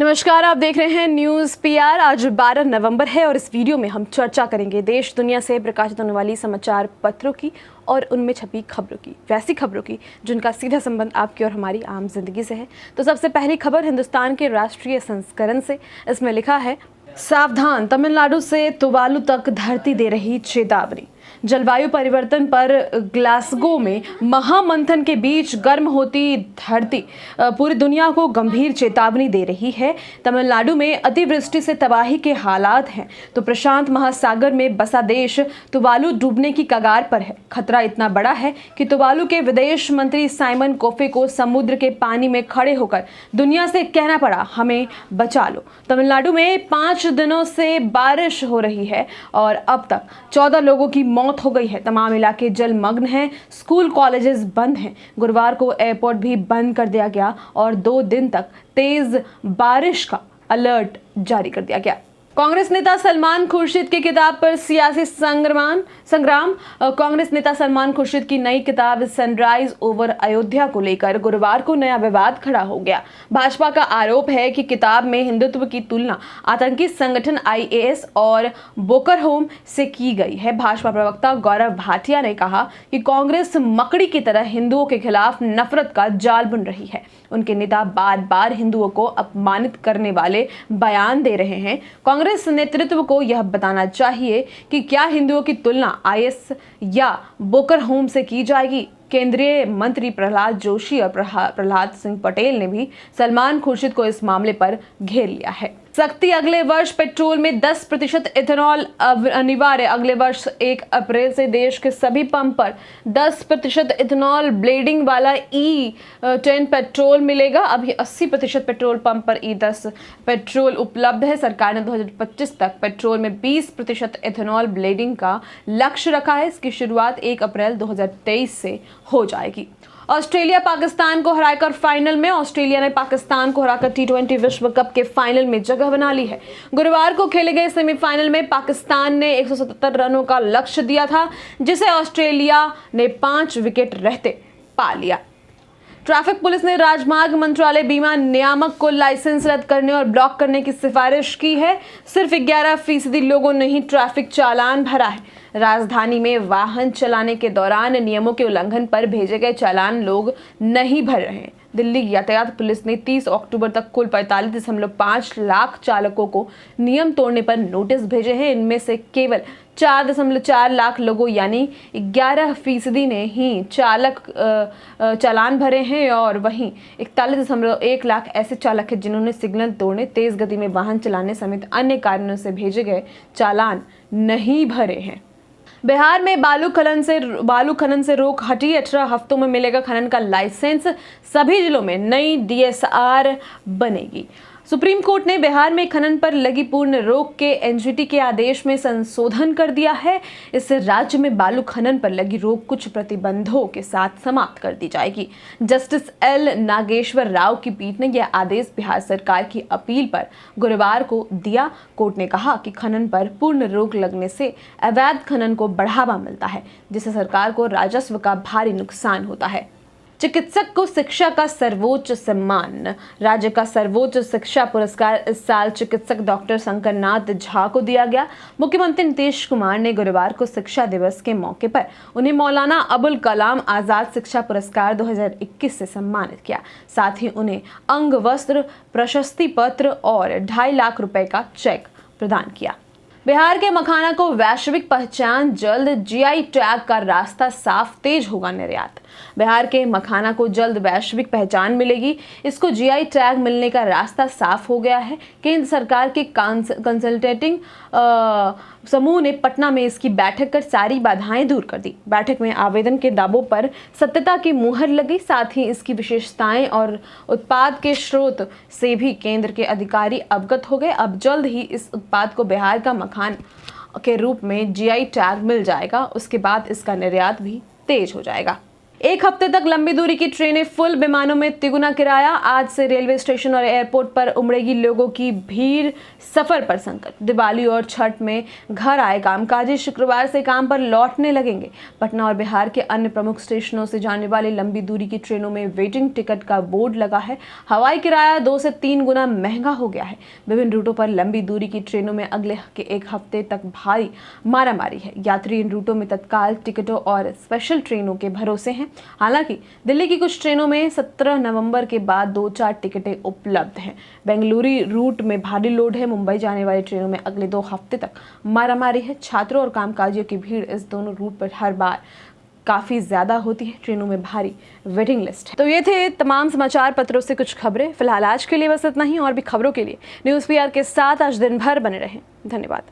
नमस्कार, आप देख रहे हैं न्यूज़ पीआर। आज 12 नवंबर है और इस वीडियो में हम चर्चा करेंगे देश दुनिया से प्रकाशित होने वाली समाचार पत्रों की और उनमें छपी खबरों की, वैसी खबरों की जिनका सीधा संबंध आपकी और हमारी आम जिंदगी से है। तो सबसे पहली खबर हिंदुस्तान के राष्ट्रीय संस्करण से। इसमें लिखा है, सावधान, तमिलनाडु से तुवालू तक धरती दे रही चेतावनी। जलवायु परिवर्तन पर ग्लासगो में महामंथन के बीच गर्म होती धरती पूरी दुनिया को गंभीर चेतावनी दे रही है। तमिलनाडु में अतिवृष्टि से तबाही के हालात हैं तो प्रशांत महासागर में बसा देश तुवालू डूबने की कगार पर है। खतरा इतना बड़ा है कि तुवालू के विदेश मंत्री साइमन कोफे को समुद्र के पानी में खड़े होकर दुनिया से कहना पड़ा, हमें बचा लो। तमिलनाडु में 5 दिनों से बारिश हो रही है और अब तक 14 लोगों की मौत हो गई है। तमाम इलाके जलमग्न हैं, स्कूल कॉलेजेस बंद हैं। गुरुवार को एयरपोर्ट भी बंद कर दिया गया और 2 दिन तक तेज बारिश का अलर्ट जारी कर दिया गया। कांग्रेस नेता सलमान खुर्शीद की किताब पर सियासी संग्राम। कांग्रेस नेता सलमान खुर्शीद की नई किताब सनराइज ओवर अयोध्या को लेकर गुरुवार को नया विवाद खड़ा हो गया। भाजपा का आरोप है कि किताब में हिंदुत्व की तुलना आतंकी संगठन आईएस और बोकर-होम से की गई है। भाजपा प्रवक्ता गौरव भाटिया ने कहा कि कांग्रेस मकड़ी की तरह हिंदुओं के खिलाफ नफरत का जाल बुन रही है। उनके नेता बार बार हिंदुओं को अपमानित करने वाले बयान दे रहे हैं। कांग्रेस नेतृत्व को यह बताना चाहिए कि क्या हिंदुओं की तुलना आईएस या बोकर-होम से की जाएगी। केंद्रीय मंत्री प्रहलाद जोशी और प्रहलाद सिंह पटेल ने भी सलमान खुर्शीद को इस मामले पर घेर लिया है। सख्ती, अगले वर्ष पेट्रोल में 10% इथेनॉल अनिवार्य। अगले वर्ष 1 अप्रैल से देश के सभी पंप पर 10% इथेनॉल ब्लेंडिंग वाला E10 पेट्रोल मिलेगा। अभी 80% पेट्रोल पंप पर E10 पेट्रोल उपलब्ध है। सरकार ने 2025 तक पेट्रोल में 20% इथेनॉल ब्लेंडिंग का लक्ष्य रखा है। इसकी शुरुआत 1 अप्रैल 2023 से हो जाएगी। ऑस्ट्रेलिया पाकिस्तान को हराकर फाइनल में। ऑस्ट्रेलिया ने पाकिस्तान को हराकर T20 विश्व कप के फाइनल में जगह बना ली है। गुरुवार को खेले गए सेमीफाइनल में पाकिस्तान ने 177 रनों का लक्ष्य दिया था, जिसे ऑस्ट्रेलिया ने 5 विकेट रहते पा लिया। ट्रैफिक पुलिस ने राजमार्ग मंत्रालय बीमा नियामक को लाइसेंस रद्द करने और ब्लॉक करने की सिफारिश की है। सिर्फ 11% लोगों ने ही ट्रैफिक चालान भरा है। राजधानी में वाहन चलाने के दौरान नियमों के उल्लंघन पर भेजे गए चालान लोग नहीं भर रहे हैं। दिल्ली यातायात पुलिस ने 30 अक्टूबर तक कुल 45.5 लाख चालकों को नियम तोड़ने पर नोटिस भेजे हैं। इनमें से केवल 4.4 लाख लोगों यानी 11% ने ही चालान भरे हैं और वहीं 41.1 लाख ऐसे चालक हैं जिन्होंने सिग्नल तोड़ने, तेज गति में वाहन चलाने समेत अन्य कारणों से भेजे गए चालान नहीं भरे हैं। बिहार में बालू खनन से रोक हटी। 18 हफ्तों में मिलेगा खनन का लाइसेंस। सभी जिलों में नई DSR बनेगी। सुप्रीम कोर्ट ने बिहार में खनन पर लगी पूर्ण रोक के एनजीटी के आदेश में संशोधन कर दिया है। इससे राज्य में बालू खनन पर लगी रोक कुछ प्रतिबंधों के साथ समाप्त कर दी जाएगी। जस्टिस L नागेश्वर राव की पीठ ने यह आदेश बिहार सरकार की अपील पर गुरुवार को दिया। कोर्ट ने कहा कि खनन पर पूर्ण रोक लगने से अवैध खनन को बढ़ावा मिलता है, जिससे सरकार को राजस्व का भारी नुकसान होता है। चिकित्सक को शिक्षा का सर्वोच्च सम्मान। राज्य का सर्वोच्च शिक्षा पुरस्कार इस साल चिकित्सक डॉक्टर शंकरनाथ झा को दिया गया। मुख्यमंत्री नीतीश कुमार ने गुरुवार को शिक्षा दिवस के मौके पर उन्हें मौलाना अबुल कलाम आजाद शिक्षा पुरस्कार 2021 से सम्मानित किया। साथ ही उन्हें अंग वस्त्र, प्रशस्ति पत्र और 2.5 लाख रुपए का चेक प्रदान किया। बिहार के मखाना को वैश्विक पहचान, जल्द GI टैग का रास्ता साफ, तेज होगा निर्यात। बिहार के मखाना को जल्द वैश्विक पहचान मिलेगी। इसको GI टैग मिलने का रास्ता साफ हो गया है। केंद्र सरकार के कंसल्टेटिंग समूह ने पटना में इसकी बैठक कर सारी बाधाएं दूर कर दी। बैठक में आवेदन के दावों पर सत्यता की मुहर लगी। साथ ही इसकी विशेषताएं और उत्पाद के स्रोत से भी केंद्र के अधिकारी अवगत हो गए। अब जल्द ही इस उत्पाद को बिहार का मखान के रूप में GI टैग मिल जाएगा। उसके बाद इसका निर्यात भी तेज हो जाएगा। एक हफ्ते तक लंबी दूरी की ट्रेनें फुल, विमानों में तिगुना किराया। आज से रेलवे स्टेशन और एयरपोर्ट पर उमड़ेगी लोगों की भीड़, सफर पर संकट। दिवाली और छठ में घर आए कामकाजी शुक्रवार से काम पर लौटने लगेंगे। पटना और बिहार के अन्य प्रमुख स्टेशनों से जाने वाली लंबी दूरी की ट्रेनों में वेटिंग टिकट का बोर्ड लगा है। हवाई किराया 2 से 3 गुना महंगा हो गया है। विभिन्न रूटों पर लंबी दूरी की ट्रेनों में अगले एक हफ्ते तक भारी मारामारी है। यात्री इन रूटों में तत्काल टिकटों और स्पेशल ट्रेनों के भरोसे हैं। हालांकि दिल्ली की कुछ ट्रेनों में 17 नवंबर के बाद 2-4 टिकटें उपलब्ध हैं। बेंगलुरु रूट में भारी लोड है। मुंबई जाने वाली ट्रेनों में अगले 2 हफ्ते तक मारामारी है। छात्रों और कामकाजियों की भीड़ इस दोनों रूट पर हर बार काफ़ी ज़्यादा होती है। ट्रेनों में भारी वेटिंग लिस्ट है। तो ये थे तमाम समाचार पत्रों से कुछ खबरें। फिलहाल आज के लिए बस इतना ही। और भी खबरों के लिए न्यूज़ पीआर के साथ आज दिन भर बने रहें। धन्यवाद।